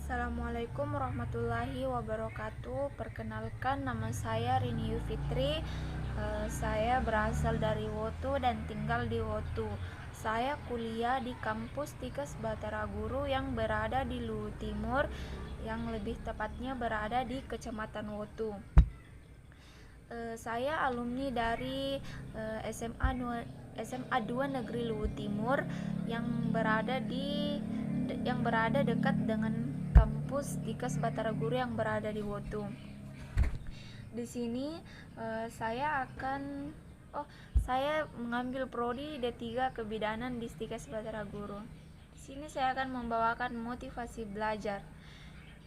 Assalamualaikum warahmatullahi wabarakatuh. Perkenalkan, nama saya Rini Yufitri. Saya berasal dari Wotu dan tinggal di Wotu. Saya kuliah di kampus Tikes Batara Guru yang berada di Luwu Timur, yang lebih tepatnya berada di Kecamatan Wotu. Saya alumni dari SMA 2 Negeri Luwu Timur yang berada dekat dengan kampus Tikes Batara Guru yang berada di Wotu. Di sini saya mengambil prodi D3 Kebidanan di Tikes Batara Guru. Di sini saya akan membawakan motivasi belajar.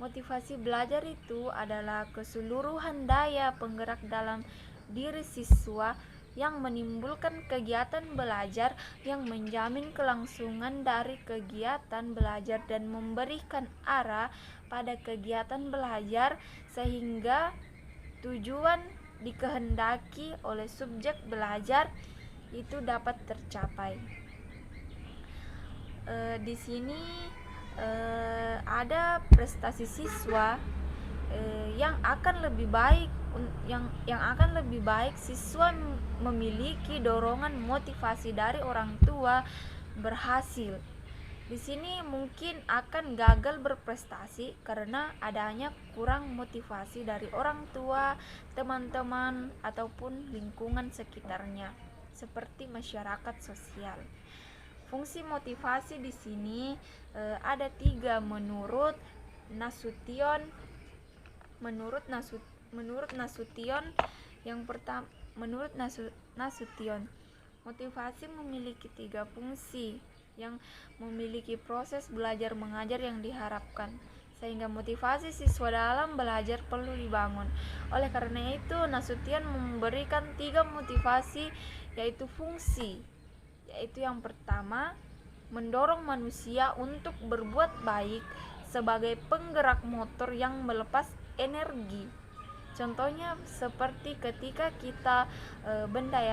Motivasi belajar itu adalah keseluruhan daya penggerak dalam diri siswa yang menimbulkan kegiatan belajar yang menjamin kelangsungan dari kegiatan belajar dan memberikan arah pada kegiatan belajar sehingga tujuan dikehendaki oleh subjek belajar itu dapat tercapai. Di sini ada prestasi siswa yang akan lebih baik siswa memiliki dorongan motivasi dari orang tua berhasil. Di sini mungkin akan gagal berprestasi karena adanya kurang motivasi dari orang tua, teman-teman, ataupun lingkungan sekitarnya, seperti masyarakat sosial. Fungsi motivasi di sini ada 3 menurut Nasution. Menurut Nasution, yang pertama, motivasi memiliki 3 fungsi yang memiliki proses belajar mengajar yang diharapkan, sehingga motivasi siswa dalam belajar perlu dibangun. Oleh karena itu, Nasution memberikan 3 motivasi, yaitu fungsi, yaitu yang pertama, mendorong manusia untuk berbuat baik sebagai penggerak motor yang melepas energi. Contohnya seperti ketika kita benda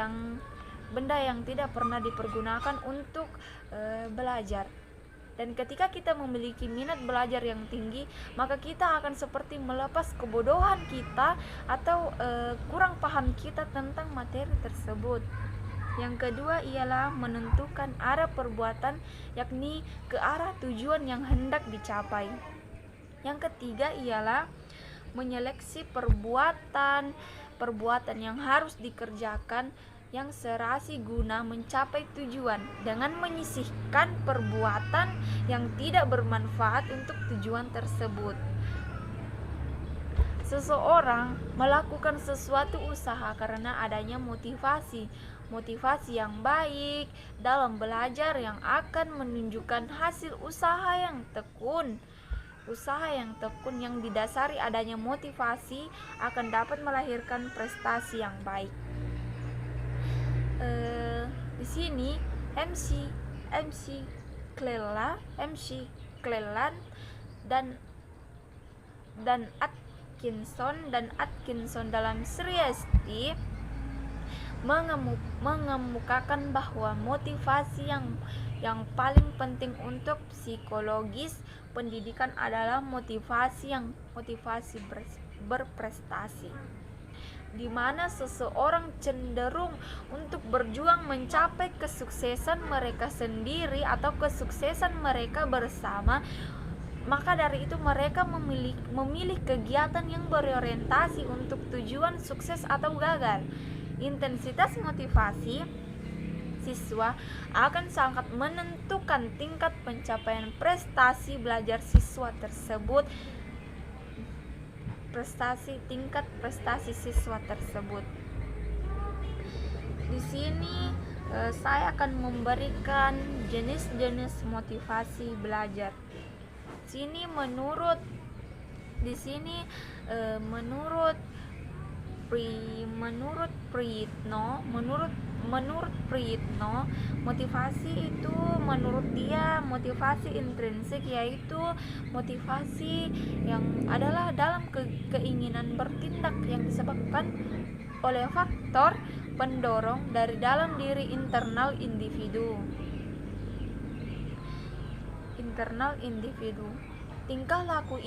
yang tidak pernah dipergunakan untuk belajar. Dan ketika kita memiliki minat belajar yang tinggi, maka kita akan seperti melepas kebodohan kita atau kurang paham kita tentang materi tersebut. Yang kedua ialah menentukan arah perbuatan, yakni ke arah tujuan yang hendak dicapai. Yang ketiga ialah menyeleksi perbuatan yang harus dikerjakan yang serasi guna mencapai tujuan, dengan menyisihkan perbuatan yang tidak bermanfaat untuk tujuan tersebut. Seseorang melakukan sesuatu usaha karena adanya motivasi yang baik dalam belajar yang akan menunjukkan hasil usaha yang tekun yang didasari adanya motivasi akan dapat melahirkan prestasi yang baik. Di sini MC Cleland dan Atkinson dalam Sriesti mengemukakan bahwa motivasi yang paling penting untuk psikologis pendidikan adalah motivasi berprestasi, di mana seseorang cenderung untuk berjuang mencapai kesuksesan mereka sendiri atau kesuksesan mereka bersama. Maka dari itu mereka memilih kegiatan yang berorientasi untuk tujuan sukses atau gagal. Intensitas motivasi siswa akan sangat menentukan tingkat pencapaian prestasi belajar siswa tersebut. Tingkat prestasi siswa tersebut. Di sini saya akan memberikan jenis-jenis motivasi belajar. Menurut Priyitno, motivasi itu menurut dia motivasi intrinsik, yaitu motivasi yang adalah dalam keinginan bertindak yang disebabkan oleh faktor pendorong dari dalam diri internal individu. tingkah laku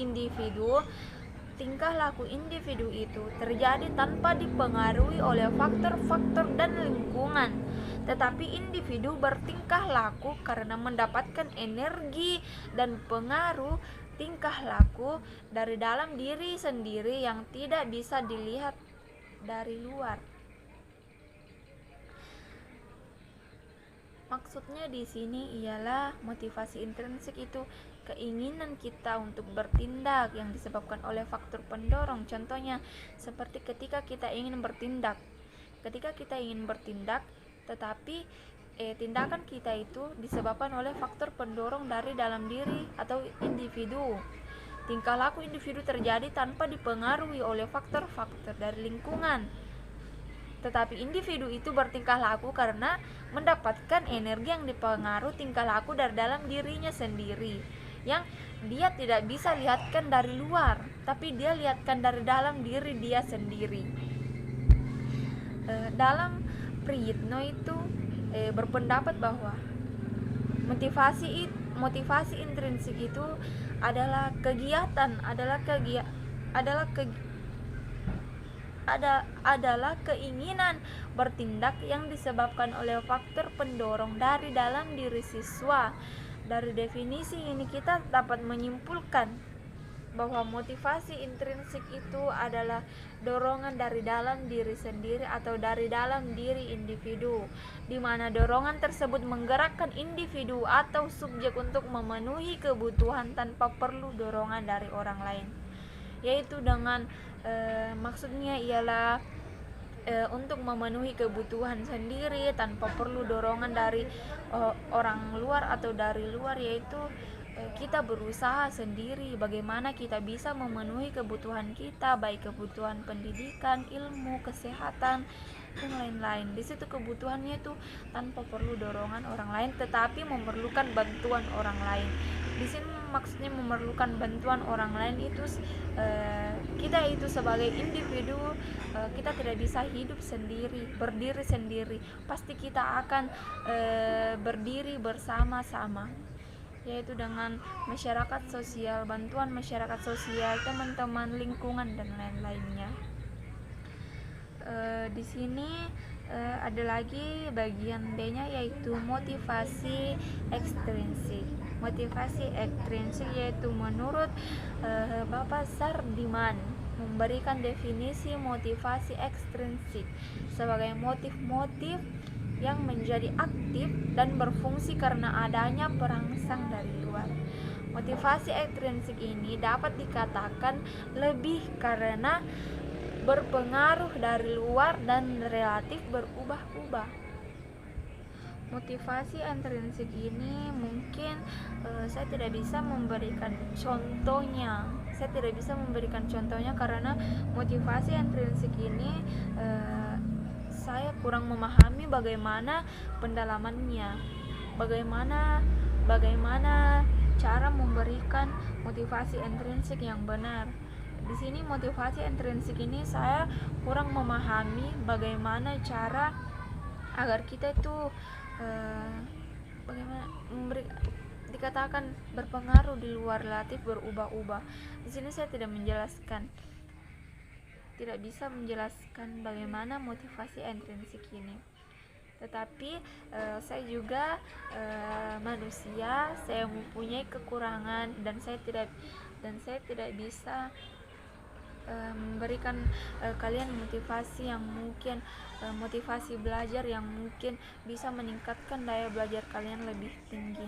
individu itu terjadi tanpa dipengaruhi oleh faktor-faktor dan lingkungan, tetapi individu bertingkah laku karena mendapatkan energi dan pengaruh tingkah laku dari dalam diri sendiri yang tidak bisa dilihat dari luar. Maksudnya di sini ialah motivasi intrinsik itu keinginan kita untuk bertindak yang disebabkan oleh faktor pendorong. Contohnya seperti ketika kita ingin bertindak, tetapi tindakan kita itu disebabkan oleh faktor pendorong dari dalam diri atau individu. Tingkah laku individu terjadi tanpa dipengaruhi oleh faktor-faktor dari lingkungan, tetapi individu itu bertingkah laku karena mendapatkan energi yang dipengaruhi tingkah laku dari dalam dirinya sendiri, yang dia tidak bisa lihatkan dari luar, tapi dia lihatkan dari dalam diri dia sendiri. Dalam Priyitno itu berpendapat bahwa motivasi intrinsik itu adalah keinginan bertindak yang disebabkan oleh faktor pendorong dari dalam diri siswa. Dari definisi ini kita dapat menyimpulkan bahwa motivasi intrinsik itu adalah dorongan dari dalam diri sendiri atau dari dalam diri individu, di mana dorongan tersebut menggerakkan individu atau subjek untuk memenuhi kebutuhan tanpa perlu dorongan dari orang lain, yaitu dengan maksudnya ialah untuk memenuhi kebutuhan sendiri tanpa perlu dorongan dari orang luar atau dari luar, yaitu kita berusaha sendiri bagaimana kita bisa memenuhi kebutuhan kita, baik kebutuhan pendidikan, ilmu, kesehatan, dan lain-lain. Di situ kebutuhannya itu tanpa perlu dorongan orang lain, tetapi memerlukan bantuan orang lain. Di sini maksudnya memerlukan bantuan orang lain itu kita itu sebagai individu kita tidak bisa hidup sendiri, berdiri sendiri. Pasti kita akan berdiri bersama-sama, yaitu dengan masyarakat sosial, bantuan masyarakat sosial, teman-teman lingkungan dan lain-lainnya. Di sini ada lagi bagian B-nya, yaitu motivasi ekstrinsik. Motivasi ekstrinsik yaitu menurut Bapak Sardiman memberikan definisi motivasi ekstrinsik sebagai motif-motif yang menjadi aktif dan berfungsi karena adanya perangsang dari luar. Motivasi ekstrinsik ini dapat dikatakan lebih karena berpengaruh dari luar dan relatif berubah-ubah. Motivasi intrinsik ini mungkin saya tidak bisa memberikan contohnya karena motivasi intrinsik ini saya kurang memahami bagaimana pendalamannya, bagaimana cara memberikan motivasi intrinsik yang benar. Di sini motivasi intrinsik ini saya kurang memahami bagaimana cara agar kita itu bagaimana dikatakan berpengaruh di luar, relatif berubah-ubah. Di sini saya tidak bisa menjelaskan bagaimana motivasi intrinsik ini. Tetapi saya juga manusia, saya mempunyai kekurangan dan saya tidak bisa memberikan kalian motivasi yang mungkin motivasi belajar yang mungkin bisa meningkatkan daya belajar kalian lebih tinggi.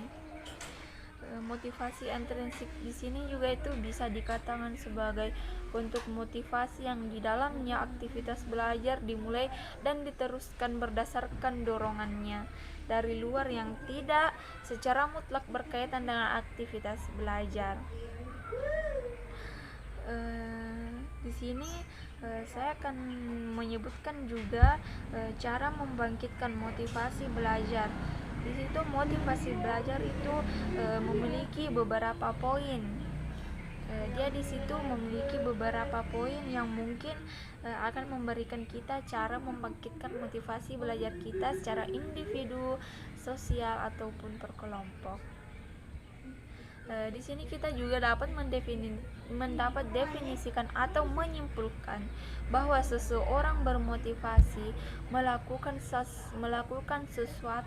Motivasi intrinsik di sini juga itu bisa dikatakan sebagai bentuk motivasi yang di dalamnya aktivitas belajar dimulai dan diteruskan berdasarkan dorongannya dari luar yang tidak secara mutlak berkaitan dengan aktivitas belajar. Di sini saya akan menyebutkan juga cara membangkitkan motivasi belajar. Di situ motivasi belajar itu memiliki beberapa poin. Dia di situ memiliki beberapa poin yang mungkin akan memberikan kita cara membangkitkan motivasi belajar kita secara individu, sosial ataupun berkelompok. Di sini kita juga dapat definisikan atau menyimpulkan bahwa seseorang bermotivasi melakukan sesuatu